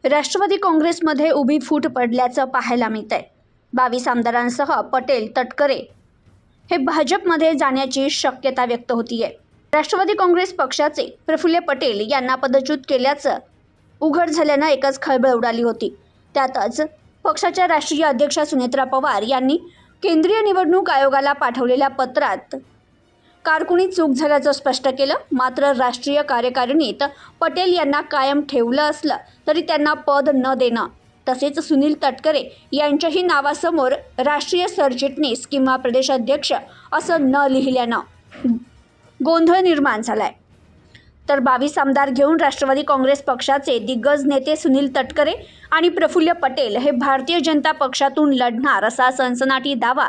राष्ट्रवादी काँग्रेसमध्ये उभी फूट पडल्याचं पाहायला मिळतंय। 22 आमदारांसह पटेल, तटकरे हे भाजपमध्ये जाण्याची शक्यता व्यक्त होतीये। राष्ट्रवादी काँग्रेस पक्षाचे प्रफुल्ल पटेल यांना पदच्युत केल्याचं उघड झाल्यानं एकच खळबळ उडाली होती। त्यातच पक्षाच्या राष्ट्रीय अध्यक्षा सुनेत्रा पवार यांनी केंद्रीय निवडणूक आयोगाला पाठवलेल्या पत्रात कारकुनी चूक झाल्याचं स्पष्ट केलं। मात्र राष्ट्रीय कार्यकारिणीत पटेल यांना कायम ठेवलं असलं तरी त्यांना पद न देणं तसेच सुनील तटकरे यांच्याही नावासमोर राष्ट्रीय सरचिटणीस किंवा प्रदेशाध्यक्ष असं न लिहिल्यानं गोंधळ निर्माण झालाय। तर 22 आमदार घेऊन राष्ट्रवादी काँग्रेस पक्षाचे दिग्गज नेते सुनील तटकरे आणि प्रफुल्ल पटेल हे भारतीय जनता पक्षातून लढणार असा सनसनाटी दावा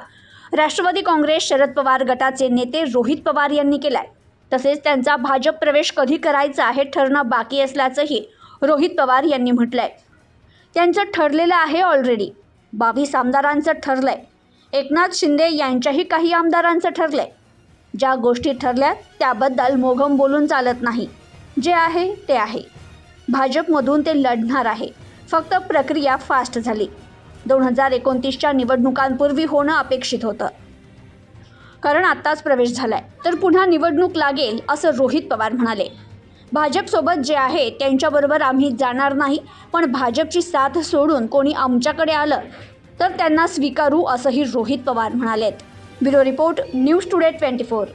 राष्ट्रवादी काँग्रेस शरद पवार गटाचे नेते रोहित पवार यांनी केलाय। तसेच त्यांचा भाजप प्रवेश कधी करायचा हे ठरणं बाकी असल्याचंही रोहित पवार यांनी म्हटलंय। त्यांचं ठरलेलं आहे ऑलरेडी। 22 आमदारांचं ठरलंय। एकनाथ शिंदे यांच्याही काही आमदारांचं ठरलंय। ज्या गोष्टी ठरल्या त्याबद्दल मोघम बोलून चालत नाही। जे आहे ते आहे। भाजपमधून ते लढणार आहे। फक्त प्रक्रिया फास्ट झाली। 2029च्या निवडणुकांपूर्वी होणं अपेक्षित होतं, कारण आत्ताच प्रवेश झालाय तर पुन्हा निवडणूक लागेल असं रोहित पवार म्हणाले। भाजपसोबत जे आहे त्यांच्याबरोबर आम्ही जाणार नाही, पण भाजपची साथ सोडून कोणी आमच्याकडे आलं तर त्यांना स्वीकारू असंही रोहित पवार म्हणालेत। Bureau report, news today 24।